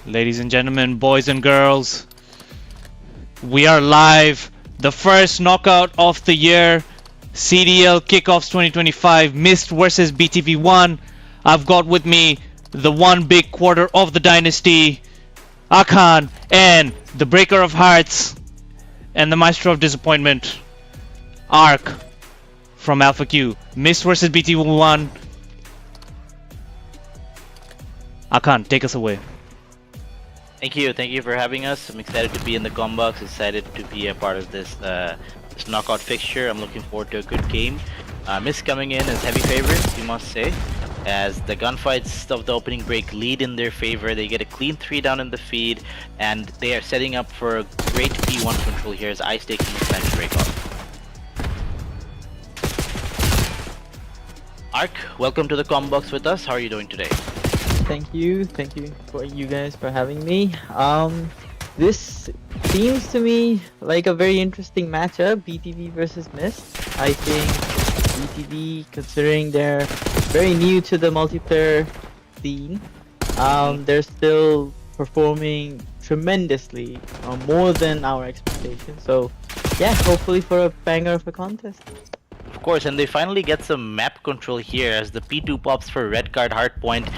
Ladies and gentlemen, boys and girls, we are live. The first knockout of the year, CDL Kickoffs 2025, MYST versus BTV 1. I've got with me the one big quarter of the dynasty, Akan, and the breaker of hearts and the maestro of disappointment, Ark from Alpha Q. MYST versus BTV 1. Akan, take us away. Thank you for having us. I'm excited to be in the combox, excited to be a part of this knockout fixture. I'm looking forward to a good game. MYST coming in as heavy favorites, you must say, as the gunfights of the opening break lead in their favor. They get a clean 3 down in the feed, and they are setting up for a great P1 control here as Ice taking his time to break off. Ark, welcome to the combox with us. How are you doing today? Thank you for you guys for having me. This seems to me like a very interesting matchup, BTV versus MYST. I think BTV, considering they're very new to the multiplayer scene, they're still performing tremendously, more than our expectations. So yeah, hopefully for a banger of a contest. Of course, and they finally get some map control here as the P2 pops for red card hardpoint.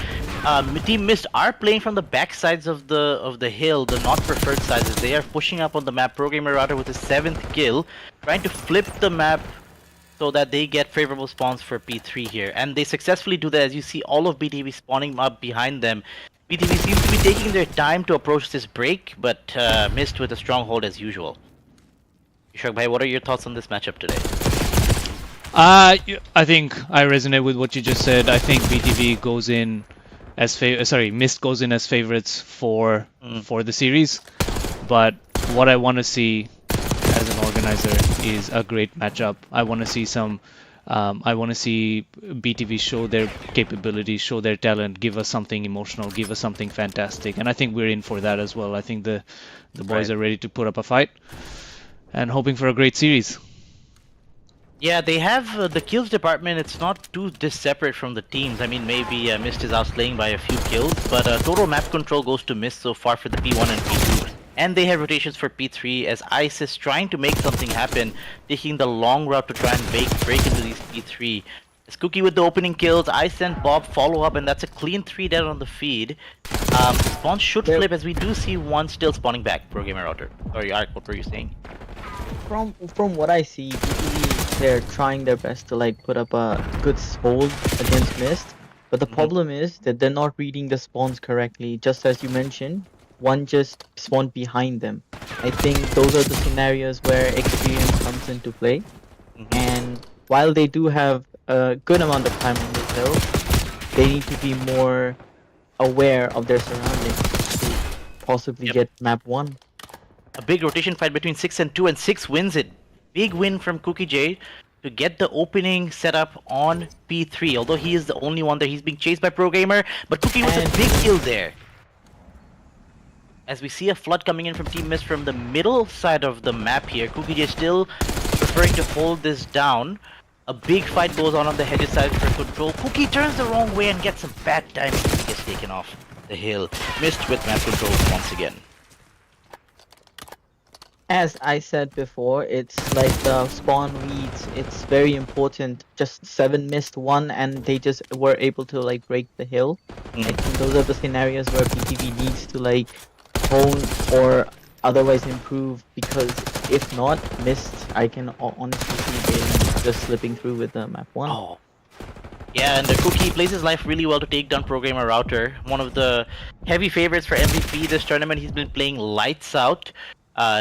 Team MYST are playing from the back sides of the hill, the not preferred sides. They are pushing up on the map. Programmer Router with his 7th kill, trying to flip the map so that they get favorable spawns for P3 here. And they successfully do that as you see all of BTV spawning up behind them. BTV seems to be taking their time to approach this break, but MYST with a stronghold as usual. Ishak bhai, what are your thoughts on this matchup today? I think I resonate with what you just said. I think BTV goes in as MYST goes in as favorites for the series, but what I want to see as an organizer is a great matchup. I want to see BTV show their capabilities, show their talent, give us something emotional, give us something fantastic, and I think we're in for that as well. I think the boys are ready to put up a fight and hoping for a great series. Yeah, they have the kills department. It's not too separate from the teams. I mean, maybe MYST is outslaying by a few kills, but total map control goes to MYST so far for the P1 and P2. And they have rotations for P3 as Ice is trying to make something happen, taking the long route to try and break into these P3. It's Cookie with the opening kills. Ice and Bob follow up, and that's a clean 3 dead on the feed. Spawns should flip as we do see one still spawning back. Programmer Router. Sorry, Ark, what were you saying? From what I see, BTV, they're trying their best to like put up a good hold against MYST, but the problem is that they're not reading the spawns correctly. Just as you mentioned, one just spawned behind them. I think those are the scenarios where experience comes into play. And while they do have a good amount of time on this hill, they need to be more aware of their surroundings to possibly get map 1. A big rotation fight between 6 and 2, and 6 wins it. Big win from Cookie J to get the opening set up on P3. Although he is the only one there, he's being chased by Pro-Gamer, but Cookie with a big kill there. As we see a flood coming in from Team MYST from the middle side of the map here. Cookie J still preferring to hold this down. A big fight goes on the hedges side for control. Cookie turns the wrong way and gets some bad timing. He gets taken off the hill. MYST with map control once again. As I said before, it's like the spawn reads, it's very important. Just 7 missed 1 and they just were able to like break the hill. I think those are the scenarios where BTV needs to like hone or otherwise improve, because if not, MYST, I can honestly see them just slipping through with the map 1. Oh. Yeah, and the Cookie plays his life really well to take down Programmer Router. One of the heavy favorites for MVP this tournament. He's been playing lights out.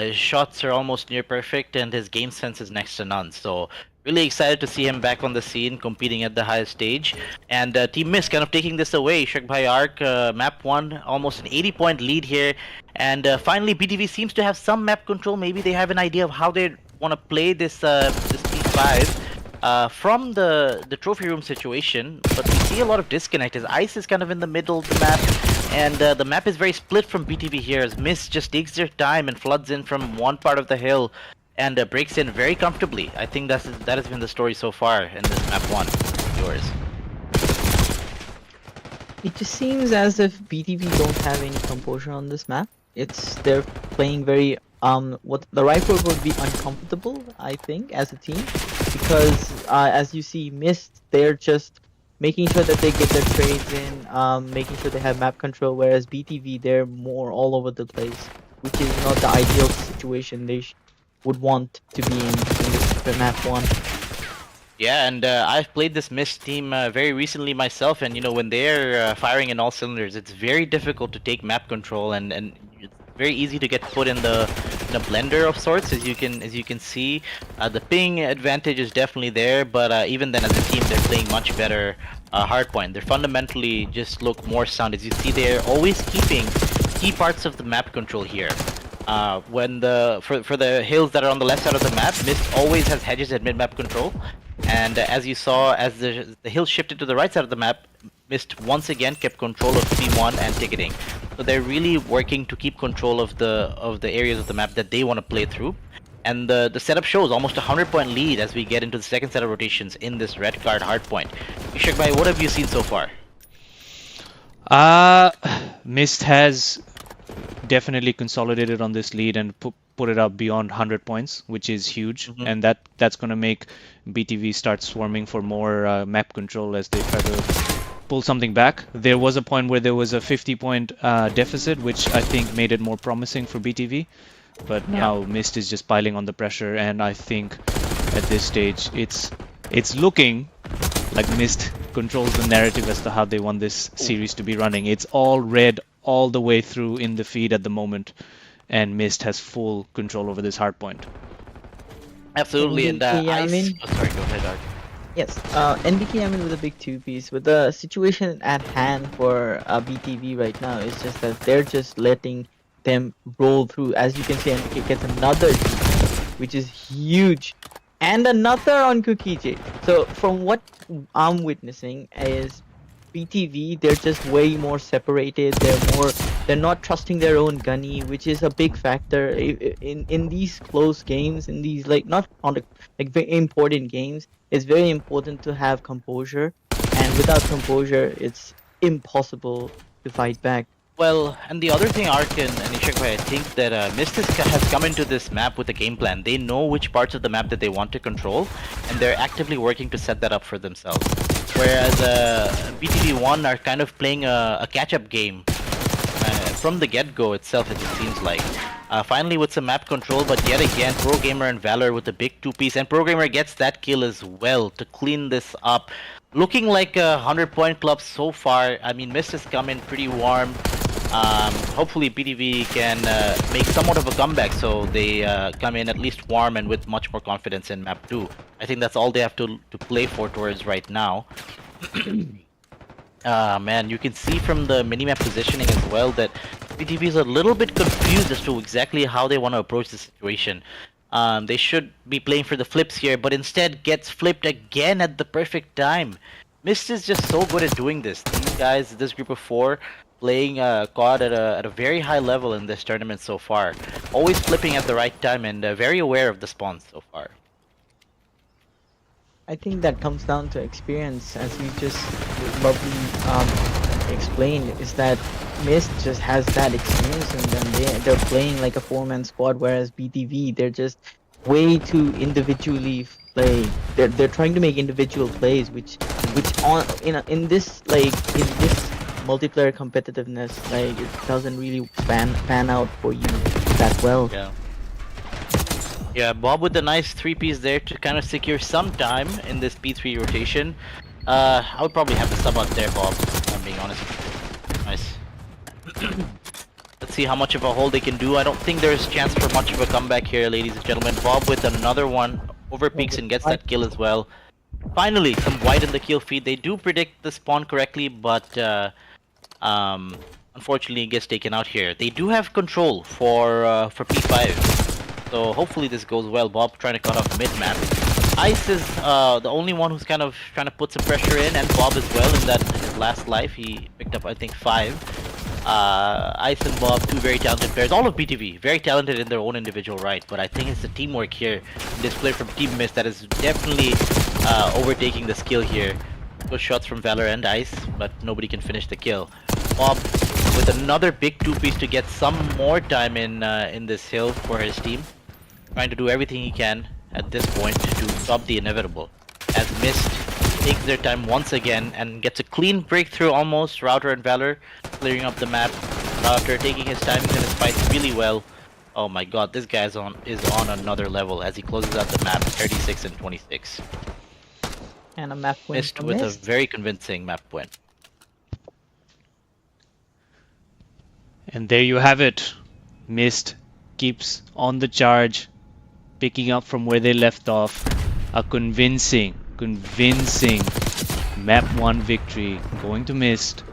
His shots are almost near perfect, and his game sense is next to none. So really excited to see him back on the scene, competing at the highest stage. And Team MYST kind of taking this away. Ishak bhai, Ark, map 1, almost an 80-point lead here. And finally, BTV seems to have some map control. Maybe they have an idea of how they want to play this P5 from the trophy room situation. But we see a lot of disconnect as Ice is kind of in the middle of the map. And the map is very split from BTV here as MYST just takes their time and floods in from one part of the hill and breaks in very comfortably. I think that has been the story so far in this map 1. Yours. It just seems as if BTV don't have any composure on this map. They're playing very what the right word would be uncomfortable, I think, as a team, because as you see, Mist, they're just making sure that they get their trades in, making sure they have map control, whereas BTV, they're more all over the place, which is not the ideal situation they would want to be in this map one. Yeah, and I've played this MYST team very recently myself, and you know when they're firing in all cylinders, it's very difficult to take map control, and it's very easy to get put in a blender of sorts, as you can see. The ping advantage is definitely there, but even then, as a team, they're playing much better hardpoint. They're fundamentally just look more sound. As you see, they're always keeping key parts of the map control here. When for the hills that are on the left side of the map, MYST always has hedges at mid-map control. And as you saw, as the hill shifted to the right side of the map, MYST once again kept control of P1 and ticketing. So they're really working to keep control of the areas of the map that they want to play through. And the setup shows almost a 100-point lead as we get into the second set of rotations in this red card hardpoint. Ishak bhai, what have you seen so far? MYST has definitely consolidated on this lead and put it up beyond 100 points, which is huge, and that's going to make BTV start swarming for more map control as they try to pull something back. There was a point where there was a 50-point deficit, which I think made it more promising for BTV, but now MYST is just piling on the pressure, and I think at this stage it's looking like MYST controls the narrative as to how they want this series to be running. It's all red all the way through in the feed at the moment, and MYST has full control over this hardpoint. Absolutely, and sorry, go ahead, Art. Yes, NBK Amin with a big two-piece. With the situation at hand for BTV right now, it's just that they're just letting them roll through. As you can see, NBK gets another two, which is huge, and another on Cookie J. So from what I'm witnessing is BTV, they're just way more separated. They're not trusting their own gunny, which is a big factor in these close games, in these not on the very important games. It's very important to have composure, and without composure, it's impossible to fight back. Well, and the other thing, Ark and Ishak, I think that MYST has come into this map with a game plan. They know which parts of the map that they want to control, and they're actively working to set that up for themselves. Whereas BTV1 are kind of playing a catch-up game from the get-go itself, as it seems like. Finally with some map control, but yet again, Pro Gamer and Valor with a big two-piece, and Pro Gamer gets that kill as well to clean this up. Looking like a 100-point club so far. I mean, MYST has come in pretty warm. Hopefully BTV can make somewhat of a comeback, so they come in at least warm and with much more confidence in map 2. I think that's all they have to play for towards right now. Man, you can see from the minimap positioning as well that BTV is a little bit confused as to exactly how they want to approach the situation. They should be playing for the flips here, but instead gets flipped again at the perfect time. MYST is just so good at doing this. These guys, this group of 4, playing COD at a very high level in this tournament so far. Always flipping at the right time and very aware of the spawns so far. I think that comes down to experience, as you just lovely explained, is that MYST just has that experience in them. They're playing like a 4-man squad, whereas BTV, they're just way too individually play. They're trying to make individual plays, which in this multiplayer competitiveness, it doesn't really pan out for you that well. Yeah, Bob with a nice 3-piece there to kind of secure some time in this P3 rotation. I would probably have to sub out there, Bob, if I'm being honest. Nice. Let's see how much of a hold they can do. I don't think there's a chance for much of a comeback here, ladies and gentlemen. Bob with another one, over peaks and gets that kill as well. Finally, some white in the kill feed. They do predict the spawn correctly, but unfortunately it gets taken out here. They do have control for P5. So hopefully this goes well. Bob trying to cut off mid-map. Ice is the only one who's kind of trying to put some pressure in, and Bob as well in his last life. He picked up, I think, 5. Ice and Bob, 2 very talented players. All of BTV, very talented in their own individual right. But I think it's the teamwork here in this play from Team MYST that is definitely overtaking the skill here. Good shots from Valor and Ice, but nobody can finish the kill. Bob with another big two-piece to get some more time in this hill for his team. Trying to do everything he can at this point to stop the inevitable. As MYST takes their time once again and gets a clean breakthrough almost. Router and Valor clearing up the map. Router taking his timings and his fights really well. Oh my god, this guy is on another level as he closes out the map 36 and 26. And a map win MYST for with a MYST. very convincing map win. And there you have it. MYST keeps on the charge, picking up from where they left off. A convincing map 1 victory going to MYST.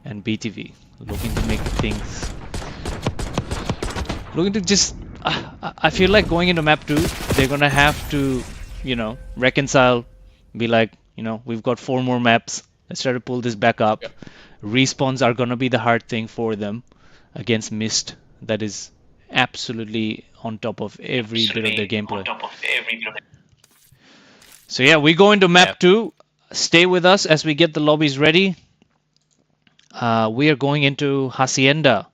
And BTV looking to make things, looking to just I feel like going into map 2 they're gonna have to, you know, reconcile, be like, you know, we've got 4 more maps, let's try to pull this back up. Respawns are gonna be the hard thing for them against MYST that is absolutely on top of every bit of their gameplay. So yeah, we go into map 2. Stay with us as we get the lobbies ready. We are going into Hacienda.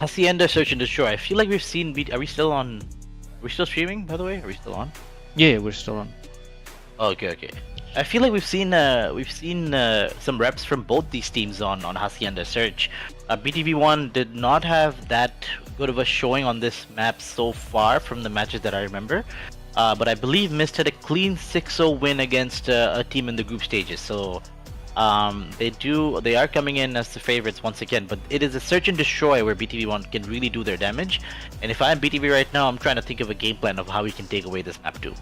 Hacienda Search and Destroy. I feel like we've seen. Are we still on? Are we still streaming? By the way, are we still on? Yeah, we're still on. Okay. I feel like we've seen some reps from both these teams on Hacienda Search. BTV1 did not have that good of a showing on this map so far from the matches that I remember. But I believe MYST had a clean 6-0 win against a team in the group stages. So they are coming in as the favorites once again. But it is a search and destroy where BTV1 can really do their damage. And if I'm BTV right now, I'm trying to think of a game plan of how we can take away this map too.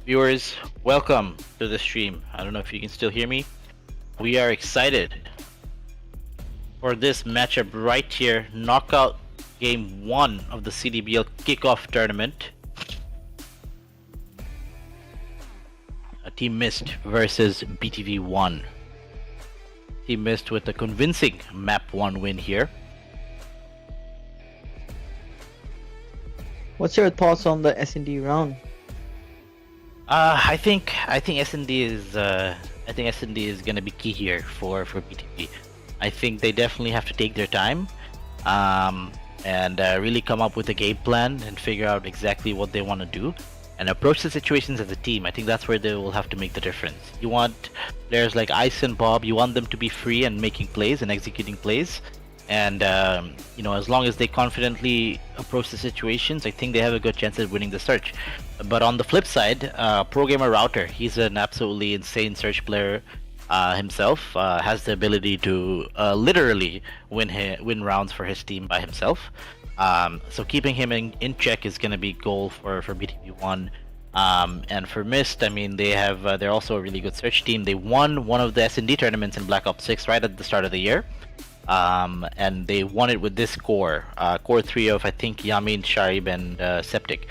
Viewers, welcome to the stream. I don't know if you can still hear me. We are excited for this matchup right here. Knockout game 1 of the CDBL Kickoff tournament. Team MYST versus BTV1. Team MYST with a convincing map 1 win here. What's your thoughts on the S&D round? I think S&D is gonna be key here for BTV. I think they definitely have to take their time, and really come up with a game plan and figure out exactly what they want to do, and approach the situations as a team. I think that's where they will have to make the difference. You want players like Ice and Bob, you want them to be free and making plays and executing plays. And you know, as long as they confidently approach the situations, I think they have a good chance at winning the search. But on the flip side, Pro Gamer Router, he's an absolutely insane search player himself. Has the ability to literally win rounds for his team by himself. So keeping him in check is going to be goal for BTV1. And for MYST, I mean, they're also a really good search team. They won one of the S&D tournaments in Black Ops 6 right at the start of the year. And they won it with this core 3 of, I think, Yamin, Sharib, and Septic.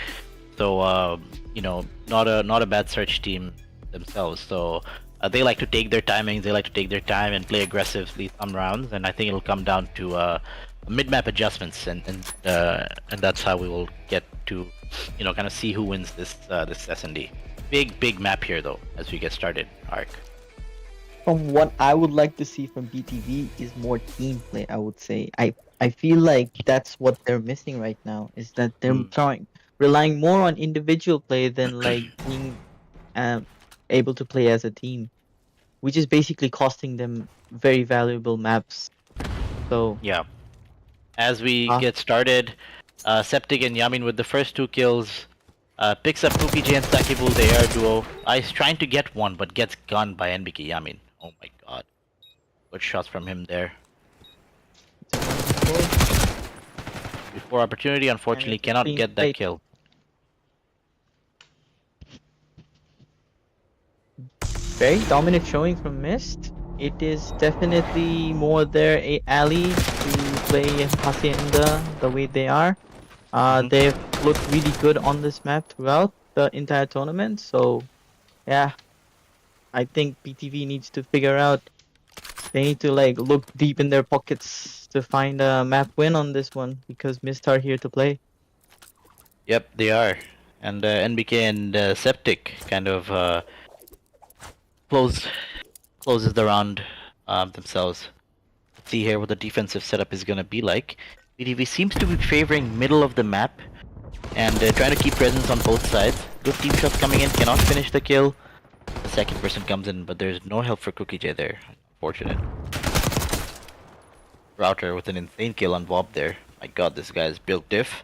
So you know, not a bad search team themselves. So they like to take their timings, they like to take their time and play aggressively some rounds, and I think it'll come down to mid-map adjustments, and that's how we will get to, you know, kind of see who wins this S&D. Big map here though as we get started. Arc. From what I would like to see from BTV is more team play, I would say. I feel like that's what they're missing right now, is that they're relying more on individual play than like being able to play as a team, which is basically costing them very valuable maps. So Yeah. As we Ah. get started, Septic and Yamin with the first 2 kills. Picks up Cookie J and Sakibul, they are a duo. Ice trying to get one, but gets gunned by NBK Yamin. Oh my god. Good shots from him there. Before opportunity, unfortunately, it's a cannot clean get that slate. kill. Very dominant showing from MYST. It is definitely more their alley to play Hacienda the way they are. Mhm. They've looked really good on this map throughout the entire tournament. So, yeah, I think BTV needs to figure out. They need to like look deep in their pockets to find a map win on this one because MYST are here to play. Yep, they are. And NBK and Septic kind of closes the round themselves. Let's see here what the defensive setup is gonna be like. BTV seems to be favoring middle of the map and trying to keep presence on both sides. Good team shots coming in, cannot finish the kill. The second person comes in, but there's no help for Cookie J there. Unfortunate. Router with an insane kill on Bob there. My god, this guy is built diff.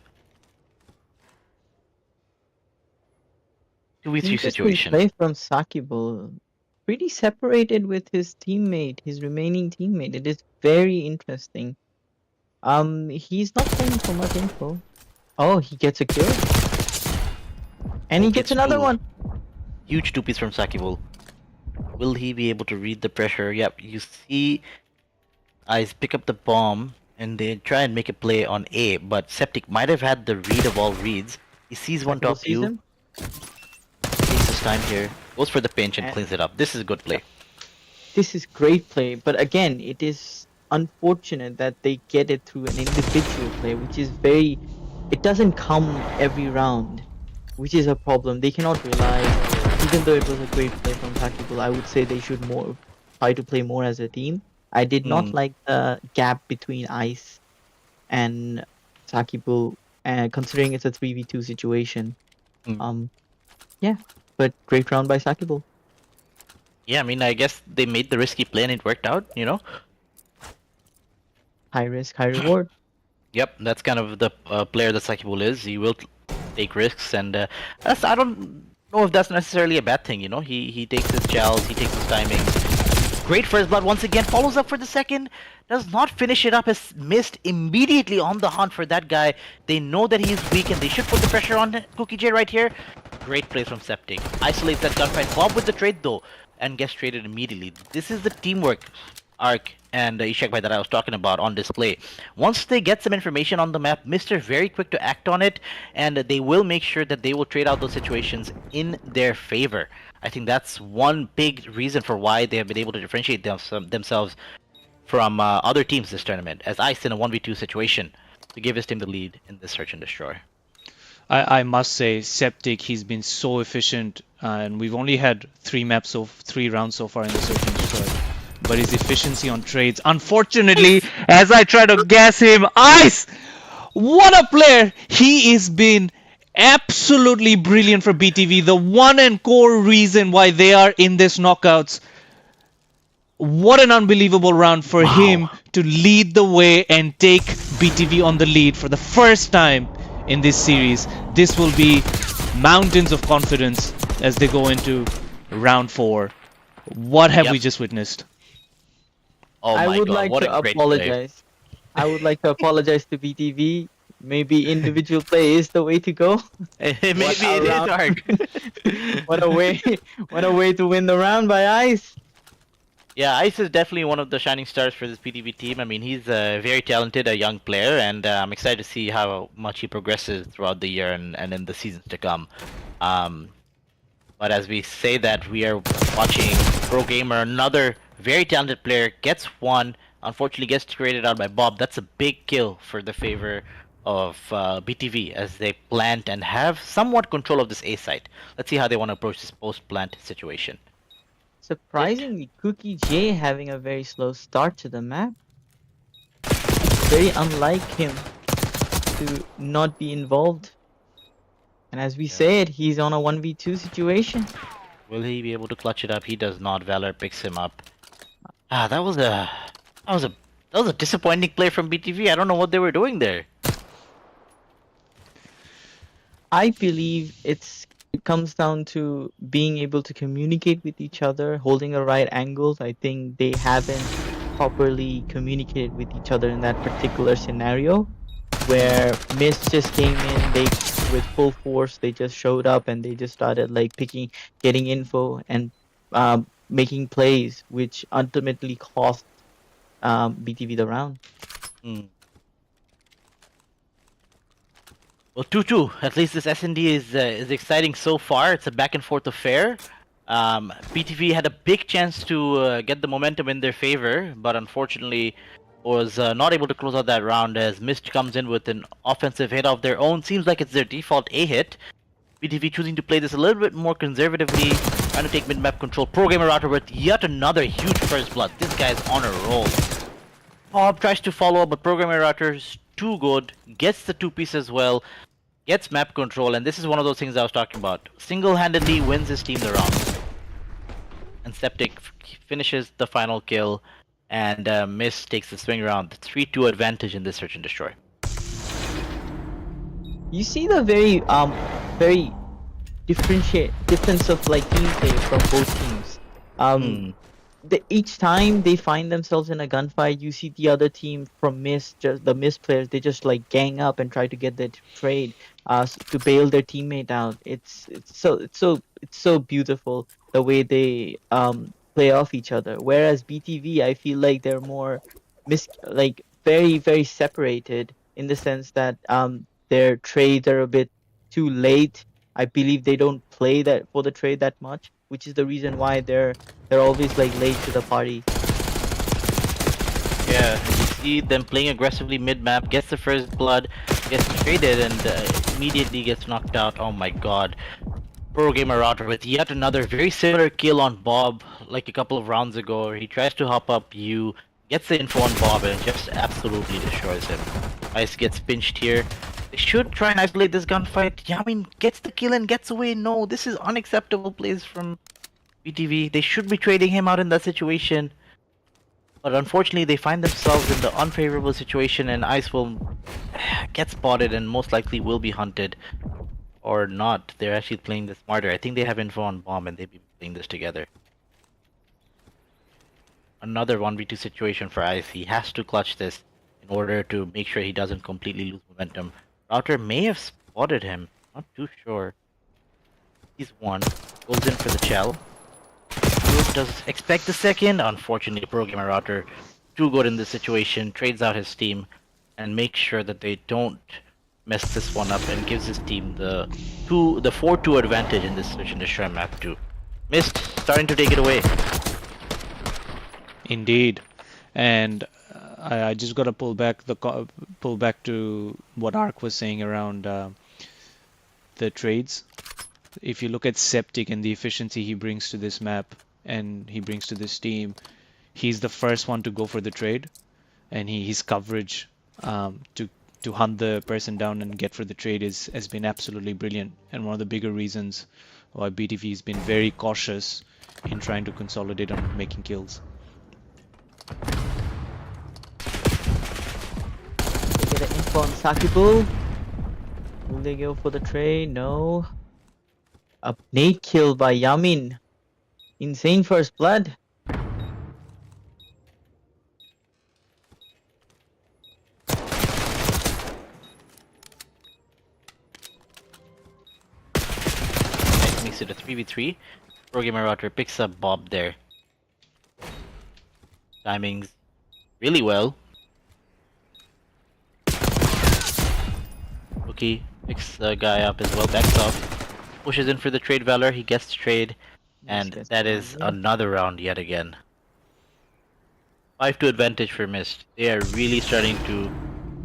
2v3 Interesting situation. play from Sakibul. Pretty separated with his teammate, his remaining teammate. It is very interesting. He's not playing for much info. Oh, he gets a kill. And he gets another 2. one. Huge 2-piece from Sakibul. Will he be able to read the pressure? Yep, you see Ice pick up the bomb and they try and make a play on A, but Septic might have had the read of all reads. He sees one Sakibul top sees view, him. takes his time here, goes for the pinch and And cleans it up. This is a good play. this is great play, but again, it is unfortunate that they get it through an individual play, which is very. It doesn't come every round, which is a problem. They cannot rely. Even though it was a great play from Sakibul, I would say they should more try to play more as a team. I did not like the gap between Ice and Sakibul, considering it's a 3v2 situation. Mm. Yeah, but great round by Sakibul. Yeah, I mean, I guess they made the risky play and it worked out, you know? High risk, high reward. Yep, that's kind of the player that Sakibul is. He will take risks, and I don't know if that's necessarily a bad thing, you know? He takes his chows, he takes his timing. Great first blood once again, follows up for the second, does not finish it up, has missed immediately on the hunt for that guy. They know that he's weak and they should put the pressure on Cookie J right here. Great plays from Septic. Isolates that gunfight. Bob with the trade though, and gets traded immediately. This is the teamwork arc and Ishak Bhai that I was talking about on display. Once they get some information on the map, Mr. very quick to act on it, and they will make sure that they will trade out those situations in their favor. I think that's one big reason for why they have been able to differentiate themselves from other teams this tournament, as Ice in a 1v2 situation to give his team the lead in this search and destroy. I must say, Septic, he's been so efficient, and we've only had 3 rounds so far in the search and destroy. But his efficiency on trades, unfortunately, as I try to gas him, Ice! What a player! He has been absolutely brilliant for BTV. The one and core reason why they are in this knockouts. What an unbelievable round for him to lead the way and take BTV on the lead for the first time in this series. This will be mountains of confidence as they go into round 4. What have we just witnessed? Oh I my would god, like what to a great play. apologize. I would like to apologize to BTV. Maybe individual play is the way to go. Maybe it is hard. What a way to win the round by Ice. Yeah, Ice is definitely one of the shining stars for this PTV team. I mean, he's very talented, a young player, and I'm excited to see how much he progresses throughout the year and in the seasons to come. But as we say that, we are watching Pro Gamer, another very talented player, gets one, unfortunately gets traded out by Bob. That's a big kill for the favor of BTV as they plant and have somewhat control of this A site. Let's see how they want to approach this post-plant situation. Surprisingly, Cookie J having a very slow start to the map. Very unlike him to not be involved. And as we said, he's on a 1v2 situation. Will he be able to clutch it up? He does not. Valor picks him up. That was a That was a disappointing play from BTV. I don't know what they were doing there. I believe it comes down to being able to communicate with each other, holding the right angles. I think they haven't properly communicated with each other in that particular scenario, where Mist just came in, they with full force, they just showed up and they just started like getting info and making plays, which ultimately cost BTV the round. Hmm. Well, 2-2. At least this S&D is exciting so far. It's a back and forth affair. BTV had a big chance to get the momentum in their favor, but unfortunately was not able to close out that round as MYST comes in with an offensive hit of their own. Seems like it's their default A hit. BTV choosing to play this a little bit more conservatively, trying to take mid-map control. Pro Gamer Router with yet another huge first blood. This guy's on a roll. Bob tries to follow up, but Pro Gamer Router is too good, gets the two-piece as well, gets map control, and this is one of those things I was talking about. Single-handedly wins his team the round. And Septic finishes the final kill, and MYST takes the swing round. 3-2 advantage in this search and destroy. You see the very difference of like team play from both teams. Hmm. Each time they find themselves in a gunfight, you see the other team from Mist, just the Mist players, they just like gang up and try to get the trade, to bail their teammate out. It's so beautiful the way they play off each other. Whereas BTV, I feel like they're more like very separated in the sense that their trades are a bit too late. I believe they don't play that for the trade that much, which is the reason why they're always like late to the party. Yeah, you see them playing aggressively mid-map, gets the first blood, gets traded, and immediately gets knocked out. Oh my god. Pro Gamer Router with yet another very similar kill on Bob, like a couple of rounds ago. He tries to hop up you, gets the info on Bob, and just absolutely destroys him. Ice gets pinched here. They should try and isolate this gunfight. Yamin gets the kill and gets away. No, this is unacceptable plays from BTV. They should be trading him out in that situation. But unfortunately, they find themselves in the unfavorable situation, and Ice will get spotted and most likely will be hunted. Or not. They're actually playing this smarter. I think they have info on bomb and they've been playing this together. Another 1v2 situation for Ice. He has to clutch this in order to make sure he doesn't completely lose momentum. Router may have spotted him. Not too sure. He's one. Goes in for the shell. Does expect the second. Unfortunately, Pro Gamer Router too good in this situation. Trades out his team and makes sure that they don't mess this one up and gives his team the 4-2 advantage in this search and destroy map 2. MYST starting to take it away. Indeed, and I just got to pull back to what Ark was saying around the trades. If you look at Septic and the efficiency he brings to this map and he brings to this team, he's the first one to go for the trade, and his coverage to hunt the person down and get for the trade has been absolutely brilliant, and one of the bigger reasons why BTV has been very cautious in trying to consolidate on making kills. They get an info on Sakibu. Will they go for the trade? No. A nade kill by Yamin. Insane first blood. Nice, makes it a 3v3. Pro Gamer Router picks up Bob there. Timings really well. Okay, picks the guy up as well, backs off. Pushes in for the trade Valor, he gets the trade. And Yes, that is yeah. another round yet again. 5-2 advantage for MYST. They are really starting to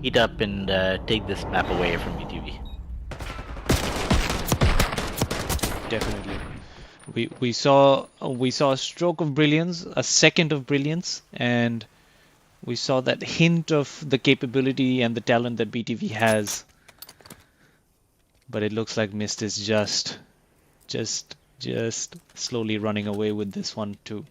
heat up and take this map away from BTV. Definitely. We saw a stroke of brilliance, a second of brilliance, and we saw that hint of the capability and the talent that BTV has. But it looks like MYST is just slowly running away with this one too.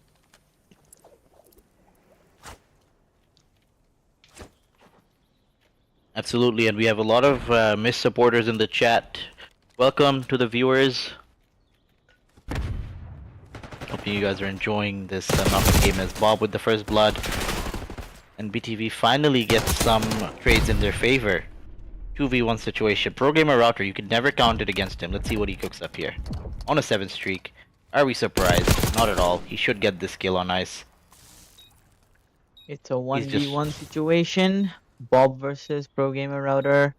Absolutely, and we have a lot of MYST supporters in the chat. Welcome to the viewers. Hoping you guys are enjoying this knockout game as Bob with the first blood. And BTV finally gets some trades in their favor. 2v1 situation. Pro Gamer Router, you could never count it against him. Let's see what he cooks up here. On a 7 streak. Are we surprised? Not at all. He should get this kill on ice. It's a 1v1 situation. Bob versus Pro Gamer Router.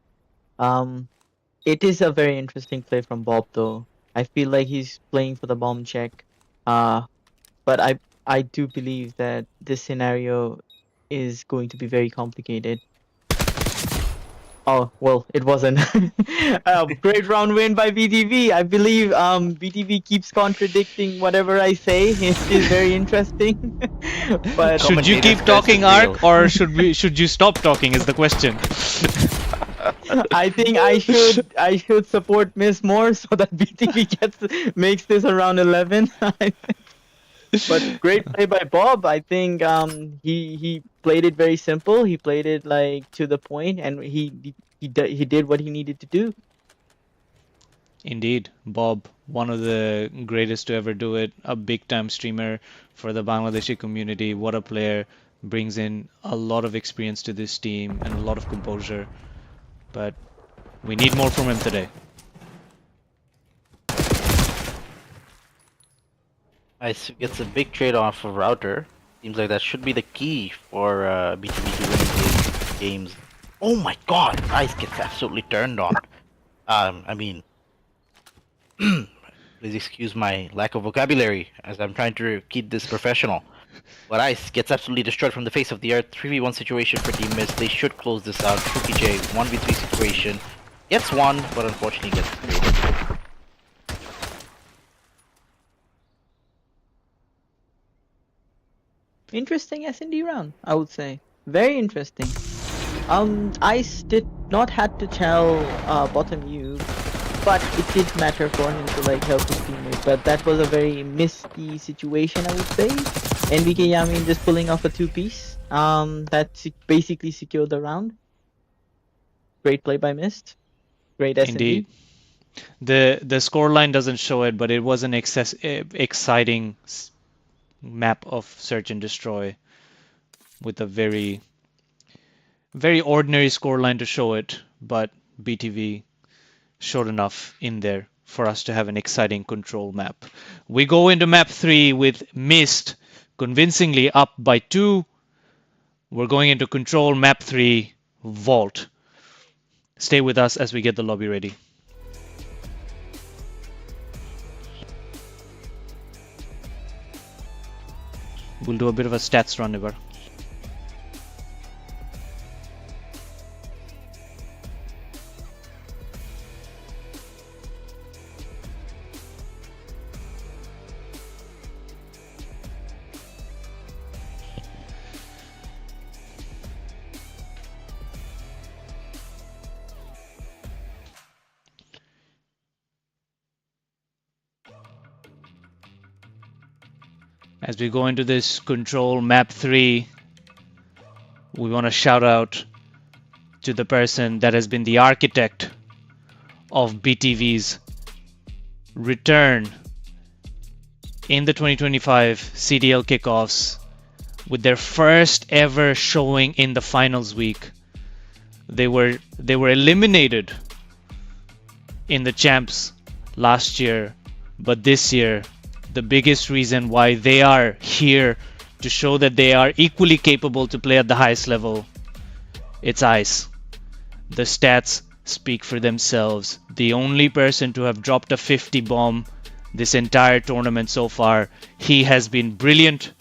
It is a very interesting play from Bob though. I feel like he's playing for the bomb check. But I do believe that this scenario is going to be very complicated. Oh, well, it wasn't. Great round win by BTV. I believe BTV keeps contradicting whatever I say. It is very interesting. But Should you keep talking, Ark, or should you stop talking is the question. I think I should support Miss more so that BTV makes this around 11. But great play by Bob. I think he played it very simple. He played it like to the point, and he did what he needed to do. Indeed, Bob, one of the greatest to ever do it, a big time streamer for the Bangladeshi community. What a player, brings in a lot of experience to this team and a lot of composure. But we need more from him today. Ice gets a big trade off of Router. Seems like that should be the key for BTV to win these games. Oh my god! Ice gets absolutely turned on. I mean, please excuse my lack of vocabulary as I'm trying to keep this professional. But Ice gets absolutely destroyed from the face of the earth. 3v1 situation for Team MYST. They should close this out. Shuki J, 1v3 situation. Gets one, but unfortunately gets traded. Interesting S&D round, I would say. Very interesting. Ice did not had to tell bottom U, but it did matter for him to like help his teammate. But that was a very misty situation, I would say. NBK Yamin just pulling off a 2-piece. That basically secured the round. Great play by MYST. Great S&D. Indeed. The scoreline doesn't show it, but it was an exciting map of search and destroy with a very ordinary scoreline to show it, but BTV showed enough in there for us to have an exciting control map. We go into map 3 with MYST convincingly up by 2. We're going into control map 3 Vault. Stay with us as we get the lobby ready. We'll do a bit of a stats run ever. As we go into this control map 3, we want to shout out to the person that has been the architect of BTV's return in the 2025 CDL Kickoffs with their first ever showing in the finals week. They were eliminated in the champs last year, but this year the biggest reason why they are here to show that they are equally capable to play at the highest level, it's Ice. The stats speak for themselves. The only person to have dropped a 50 bomb this entire tournament so far. He has been brilliant.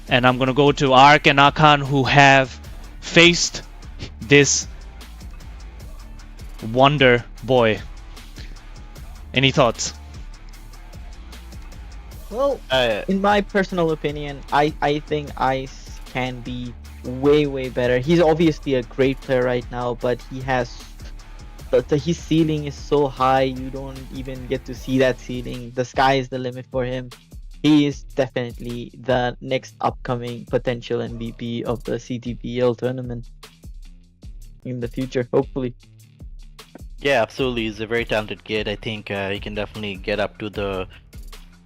And I'm going to go to Ark and Akan, who have faced this wonder boy. Any thoughts? Well, in my personal opinion, I think Ice can be way better. He's obviously a great player right now, but he has his ceiling is so high, you don't even get to see that ceiling. The sky is the limit for him. he is definitely the next upcoming potential MVP of the CTPL tournament in the future, hopefully. Yeah, absolutely. He's a very talented kid. I think he can definitely get up to the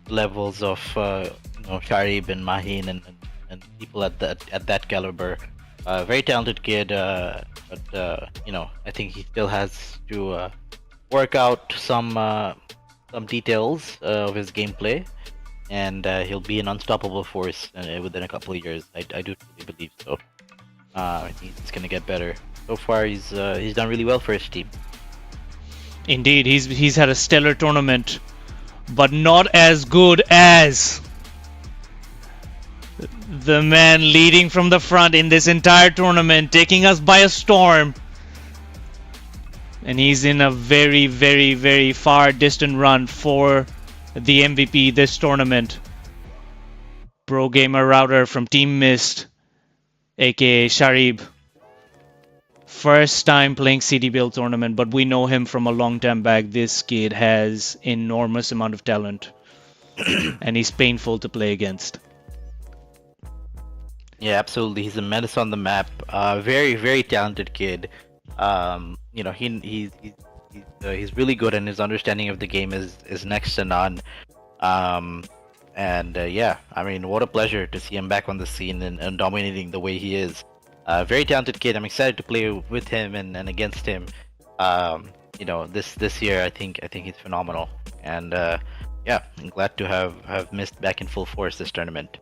levels of Sharib and Mahin and people at that caliber. Very talented kid, but I think he still has to work out some details of his gameplay, and he'll be an unstoppable force within a couple of years. I do truly believe so. I think he's gonna get better. So far, he's done really well for his team. Indeed, he's had a stellar tournament, but not as good as the man leading from the front in this entire tournament, taking us by a storm. And he's in a very, very, very far distant run for the MVP this tournament. Pro Gamer Router from Team MYST, aka Sharib. First time playing CDBL tournament, but we know him from a long time back. This kid has enormous amount of talent, and he's painful to play against. Yeah, absolutely. He's a menace on the map. Very, very talented kid. He's really good, and his understanding of the game is next to none. Yeah, I mean, what a pleasure to see him back on the scene and dominating the way he is. Very talented kid. I'm excited to play with him and against him. This year, I think he's phenomenal. And yeah, I'm glad to have MYST back in full force this tournament.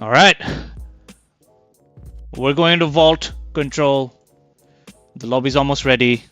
All right, we're going to vault control. The lobby's almost ready.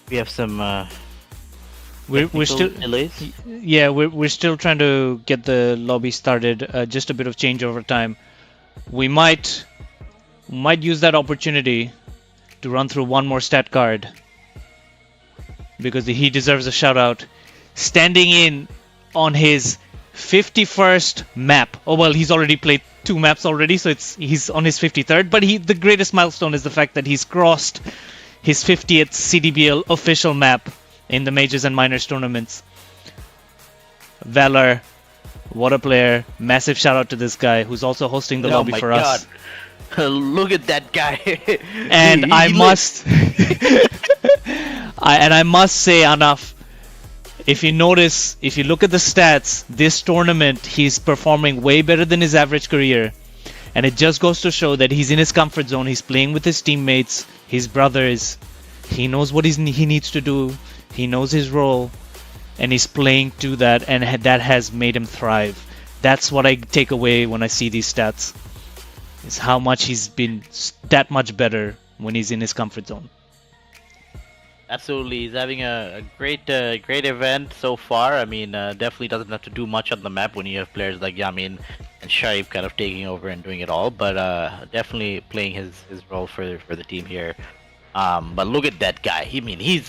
We have some We're still delays. Yeah, we're still trying to get the lobby started. Just a bit of changeover time. We might use that opportunity to run through one more stat card because he deserves a shout out. Standing in on his 51st map. Oh well, he's already played 2 maps already, so he's on his 53rd. But the greatest milestone is the fact that he's crossed his 50th CDBL official map in the majors and minors tournaments. Valor, what a player. Massive shout out to this guy who's also hosting the lobby for us. Look at that guy. And I must I must say, Anaf, if you notice, if you look at the stats, this tournament he's performing way better than his average career. And it just goes to show that he's in his comfort zone. He's playing with his teammates, his brothers. He knows what he needs to do. He knows his role. And he's playing to that, and that has made him thrive. That's what I take away when I see these stats. Is how much he's been that much better when he's in his comfort zone. Absolutely, he's having a great event so far. I mean, definitely doesn't have to do much on the map when you have players like Yamin and Shaib kind of taking over and doing it all. But definitely playing his role for the team here. But look at that guy. I mean, he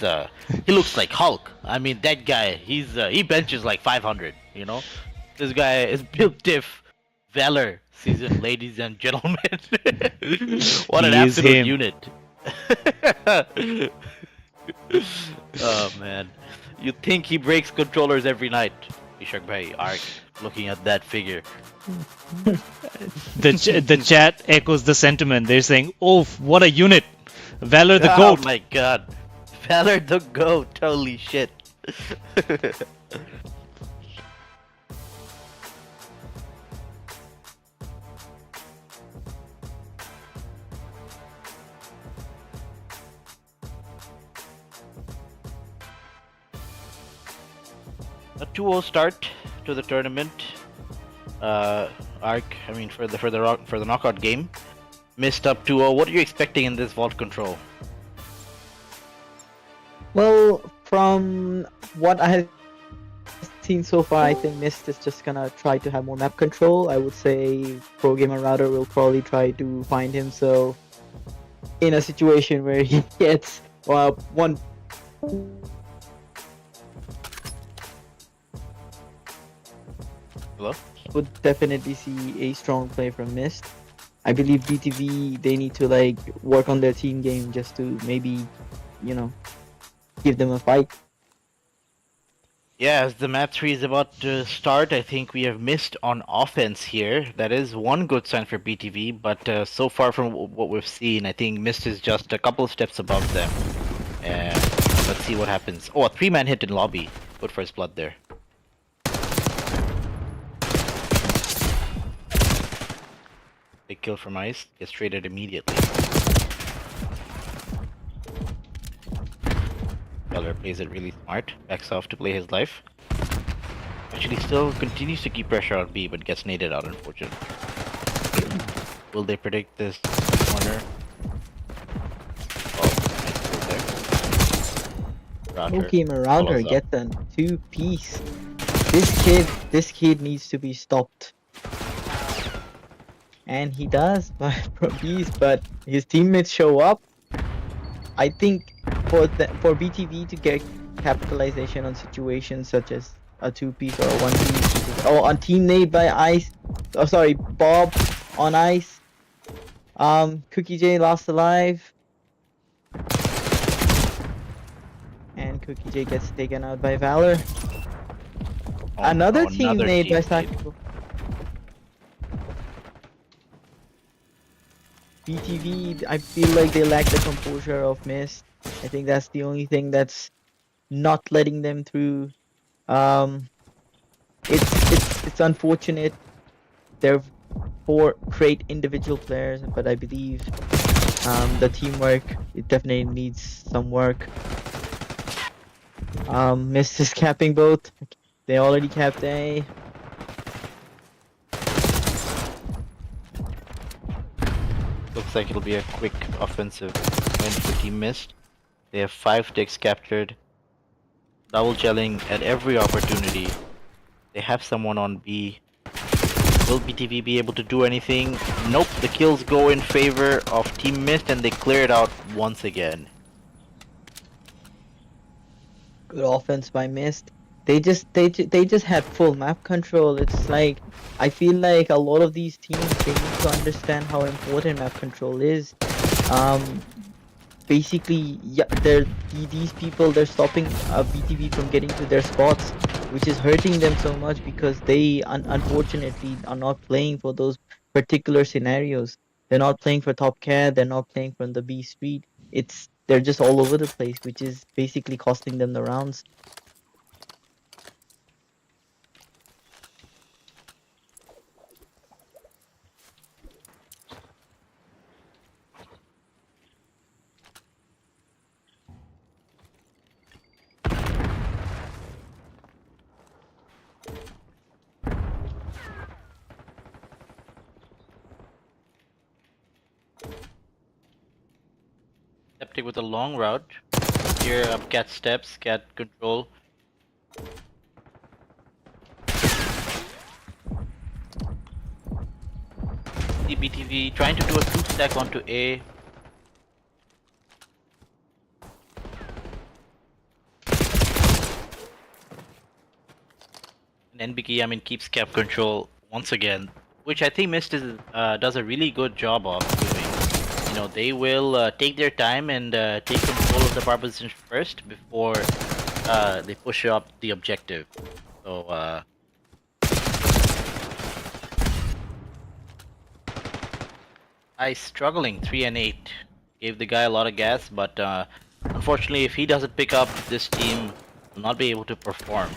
looks like Hulk. I mean, that guy. He benches like 500. You know, this guy is built diff. Valor season, ladies and gentlemen. What an He is absolute him. unit. Oh man, you think he breaks controllers every night? Ishak Bhai, Ark, looking at that figure. The chat echoes the sentiment. They're saying, "Oh, what a unit! Valor the Oh goat." my god, Valor the goat, holy shit. A 2-0 start to the tournament. Ark, I mean for the knockout game. Missed up 2-0. What are you expecting in this vault control? Well, from what I have seen so far, I think Mist is just gonna try to have more map control. I would say Pro Gamer Router will probably try to find himself in a situation where he gets one. Hello? Would definitely see a strong play from Mist. I believe BTV, they need to like work on their team game just to maybe, you know, give them a fight. Yeah, as the map 3 is about to start, I think we have missed on offense here. That is one good sign for BTV, but so far from what we've seen, I think Mist is just a couple of steps above them. And let's see what happens. Oh, a 3-man hit in lobby. Good first blood there. Big kill from Ice. Gets traded immediately. Color plays it really smart. Backs off to play his life. Actually, still continues to keep pressure on B, but gets naded out, unfortunately. Will they predict this corner? Oh, nice kill there. Router Okay, Marauder follows up. get the 2-piece. This kid needs to be stopped. And he does by Beast, but his teammates show up. I think for BTV to get capitalization on situations such as a 2-piece or a 1-piece, oh, on team nade by Ice, oh sorry, Bob on Ice, Cookie J lost alive, and Cookie J gets taken out by Valor. Oh, Another no, team another nade by team nade. Sakuko. BTV, I feel like they lack the composure of Mist. I think that's the only thing that's not letting them through. Um, it's unfortunate. They're four great individual players, but I believe the teamwork, it definitely needs some work. Mist is capping both. They already capped A. Looks like it'll be a quick offensive win for Team Mist. They have 5 ticks captured. Double gelling at every opportunity. They have someone on B. Will BTV be able to do anything? Nope, the kills go in favor of Team Mist and they clear it out once again. Good offense by Mist. They just had full map control. It's like I feel like a lot of these teams, they need to understand how important map control is. Basically, yeah, these people, they're stopping BTV from getting to their spots, which is hurting them so much because they unfortunately are not playing for those particular scenarios. They're not playing for top cat. They're not playing from the B street. They're just all over the place, which is basically costing them the rounds. Septic with a long route. here. Cat steps, cat control. The BTV trying to do a 2-stack onto A. And NBK, I mean, keeps cap control once again, which I think MYST does a really good job of doing. You know, they will take their time and take control of the bar position first before they push up the objective. So, Ice struggling 3 and 8. Gave the guy a lot of gas, but unfortunately, if he doesn't pick up, this team will not be able to perform.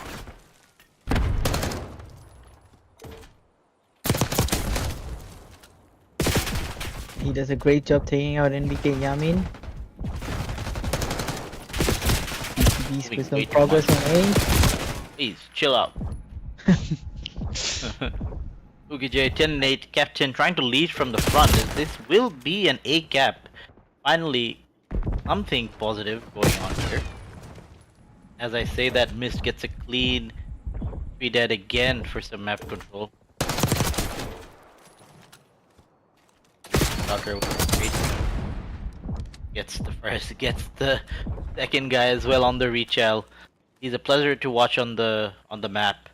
He does a great job taking out NBK Yamin. BTV's with some progress on A. Please, chill out. UKJ 10 and 8, Captain trying to lead from the front. This will be an A cap. Finally, something positive going on here. As I say that, MYST gets a clean 3 dead again for some map control. Tucker was great. Gets the first, gets the second guy as well on the rechal. He's a pleasure to watch on the map.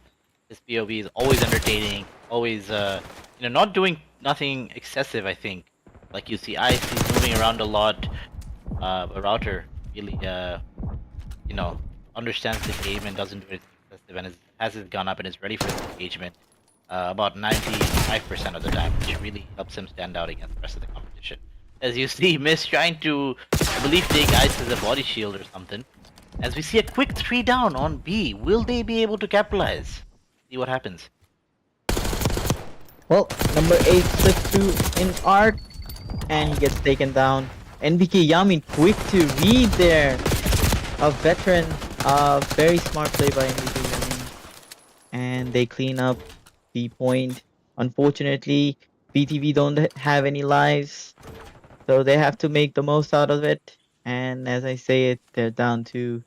His POV is always entertaining, always not doing nothing excessive. I think, like you see, Ice, he's moving around a lot. Router really understands the game and doesn't do it excessive, and has his gun up and is ready for the engagement about 95% of the time, which really helps him stand out against the rest of the competition. As you see, MYST trying to, I believe, take Ice as a body shield or something. As we see a quick 3 down on B, will they be able to capitalize? See what happens. Well, number 8 slips through in arc, and he gets taken down. NBK Yamin quick to read there. A veteran, very smart play by NBK Yamin. And they clean up B point. Unfortunately, BTV don't have any lives, so they have to make the most out of it. And as I say it, they're down to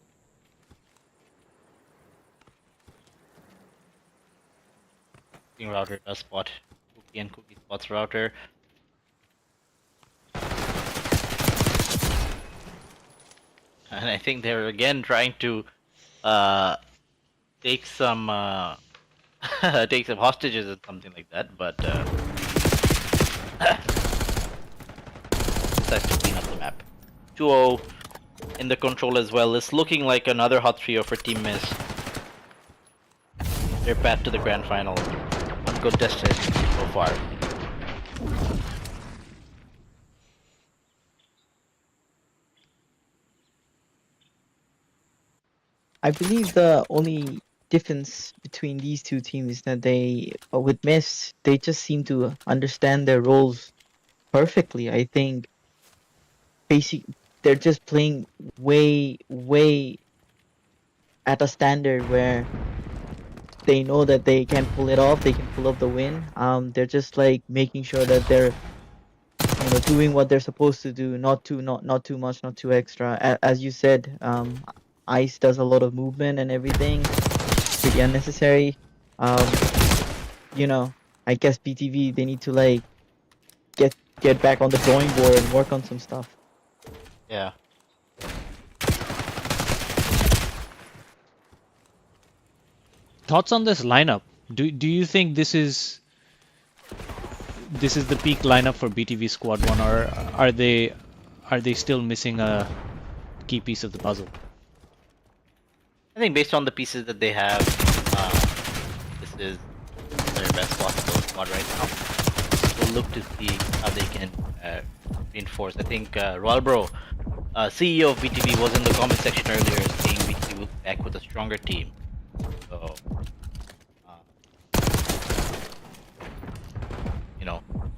Router does spot Cookie, and Cookie spots Router. And I think they're again trying to take some take some hostages or something like that, but decides to clean up the map. 2-0 in the control as well. It's looking like another hot trio for Team MYST. Their path to the grand final uncontested so far. I believe the only difference between these two teams is that with MYST, they just seem to understand their roles perfectly. I think they're just playing way at a standard where they know that they can pull it off, they can pull off the win. They're just like making sure that they're doing what they're supposed to do, not too much, not too extra. As you said, Ice does a lot of movement and everything, pretty unnecessary. I guess BTV, they need to like get back on the drawing board and work on some stuff. Yeah. Thoughts on this lineup? Do you think this is the peak lineup for BTV Squad 1, or are they still missing a key piece of the puzzle? I think based on the pieces that they have, this is their best possible squad right now. We'll look to see how they can reinforce. I think Royalbro, CEO of BTV, was in the comment section earlier saying BTV will be back with a stronger team. So,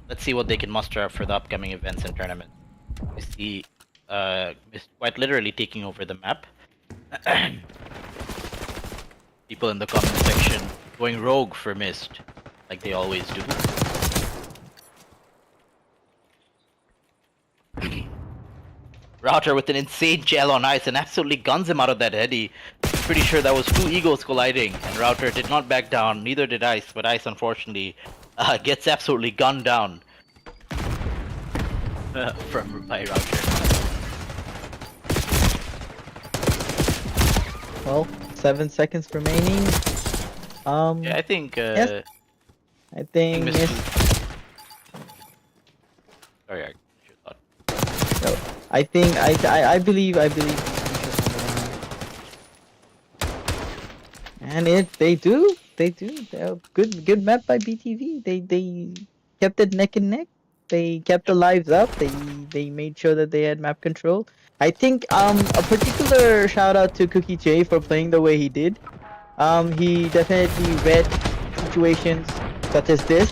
let's see what they can muster up for the upcoming events and tournaments. We see MYST quite literally taking over the map. People in the comment section going rogue for MYST, like they always do. Router with an insane gel on ice and absolutely guns him out of that heady. Pretty sure that was two egos colliding, and Router did not back down, neither did Ice, but Ice unfortunately gets absolutely gunned down by Router. Well, 7 seconds remaining. Yeah, I think. Yes. I think Mist. Mist. Sorry, I should thought. No, I think I believe and they do. They're good map by BTV. They kept it neck and neck. They kept the lives up. They made sure that they had map control. I think a particular shout out to Cookie J for playing the way he did. He definitely read situations such as this.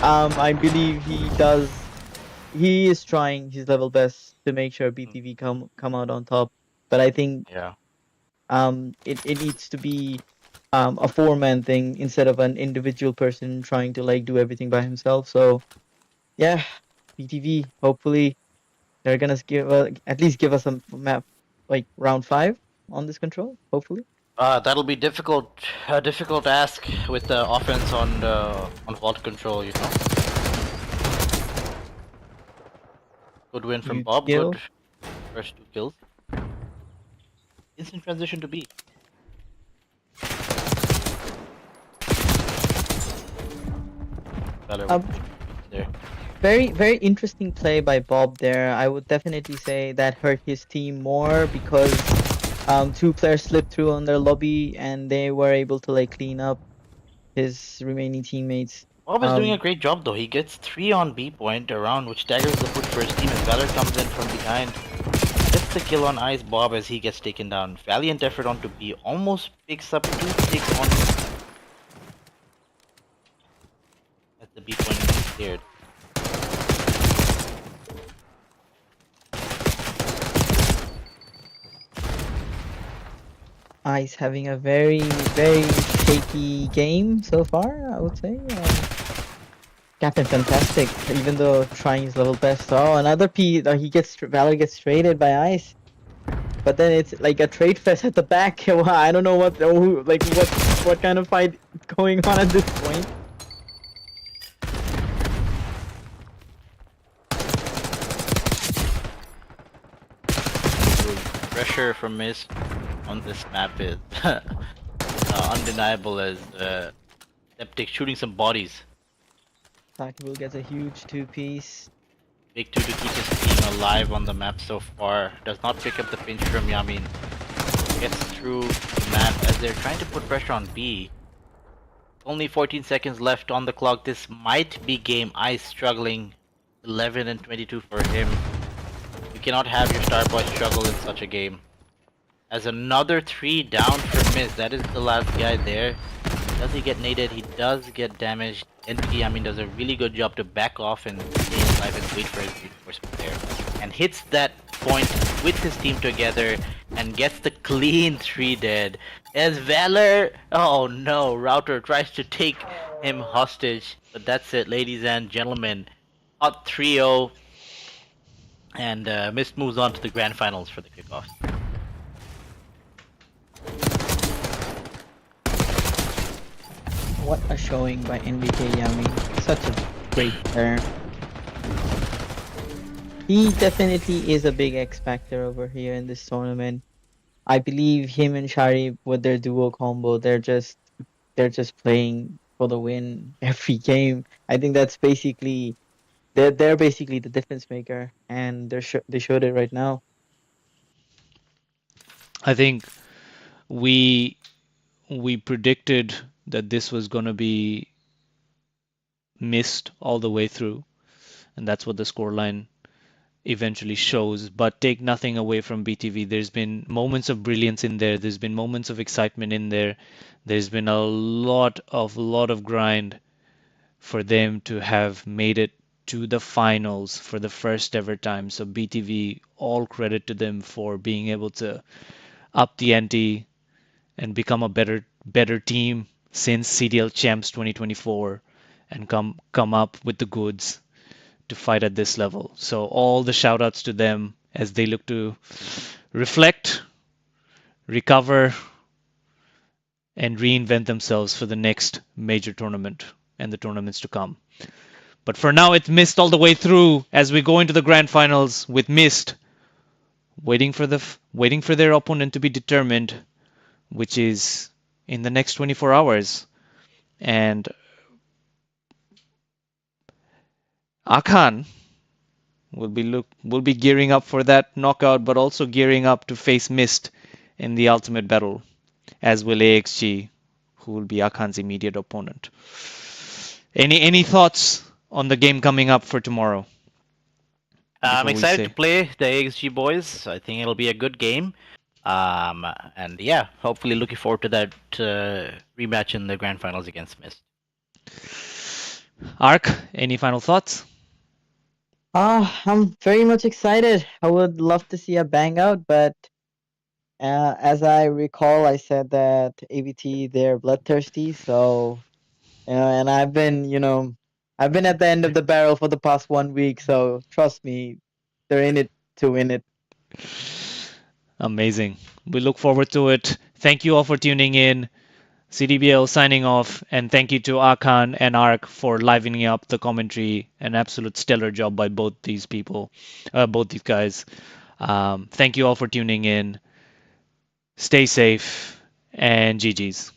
I believe he is trying his level best to make sure BTV come out on top. But I think Yeah. it needs to be a four-man thing instead of an individual person trying to like do everything by himself. So yeah, BTV, hopefully they're gonna give at least give us a map like round 5 on this control, hopefully. That'll be difficult. A difficult ask with the offense on vault control. You know. Good win from Huge Bob. skill. Good first 2 kills. Instant transition to B. Valor there. Very interesting play by Bob there. I would definitely say that hurt his team more because 2 players slipped through on their lobby and they were able to like clean up his remaining teammates. Bob is doing a great job though. He gets 3 on B point around, which staggers the push for his team as Valor comes in from behind. Gets the kill on Ice Bob as he gets taken down. Valiant effort onto B. Almost picks up 2 ticks on at the B point is cleared. Ice having a very shaky game so far, I would say. Captain Fantastic, even though trying his level best. Oh, another P. Valor gets traded by Ice, but then it's like a trade fest at the back. Well, I don't know what kind of fight going on at this point. Pressure from MYST on this map is undeniable as Septic shooting some bodies. Sakibul gets a huge 2-piece. Big 2 to keep his team alive on the map so far. Does not pick up the pinch from Yamin. Gets through the map as they're trying to put pressure on B. Only 14 seconds left on the clock. This might be game. Ice struggling. 11 and 22 for him. You cannot have your star boy struggle in such a game. As another 3 down for MYST. That is the last guy there. Does he get naded? He does get damaged. Entity, I mean, does a really good job to back off and stay alive and wait for his reinforcement there. And hits that point with his team together and gets the clean 3 dead. As Valor, oh no, Router tries to take him hostage. But that's it, ladies and gentlemen. Hot 3-0. And MYST moves on to the grand finals for the kickoffs. What a showing by NBK Yami. Such a great player. He definitely is a big X factor over here in this tournament. I believe him and Shari with their duo combo, they're just playing for the win every game. I think that's basically they're basically the difference maker, and they showed it right now. I think we predicted that this was going to be MYST all the way through, and that's what the scoreline eventually shows. But take nothing away from BTV. There's been moments of brilliance in there. There's been moments of excitement in there. There's been a lot of grind for them to have made it to the finals for the first ever time. So BTV, all credit to them for being able to up the ante and become a better team since CDL Champs 2024 and come up with the goods to fight at this level. So all the shout outs to them as they look to reflect, recover, and reinvent themselves for the next major tournament and the tournaments to come. But for now, it's MYST all the way through as we go into the grand finals with MYST waiting for their opponent to be determined, which is in the next 24 hours. And Akan will be gearing up for that knockout, but also gearing up to face MYST in the ultimate battle, as will AXG, who will be Akan's immediate opponent. Any thoughts on the game coming up for tomorrow? I'm Before we excited say to play the AXG boys. I think it'll be a good game. And yeah, hopefully looking forward to that rematch in the grand finals against MYST. Ark, any final thoughts? I'm very much excited. I would love to see a bang out, but as I recall, I said that ABT they're bloodthirsty, so and I've been at the end of the barrel for the past 1 week, so trust me, they're in it to win it. Amazing. We look forward to it. Thank you all for tuning in. CDBL signing off, and thank you to Akan and Ark for livening up the commentary. An absolute stellar job by both these people, both these guys. Thank you all for tuning in. Stay safe and GG's.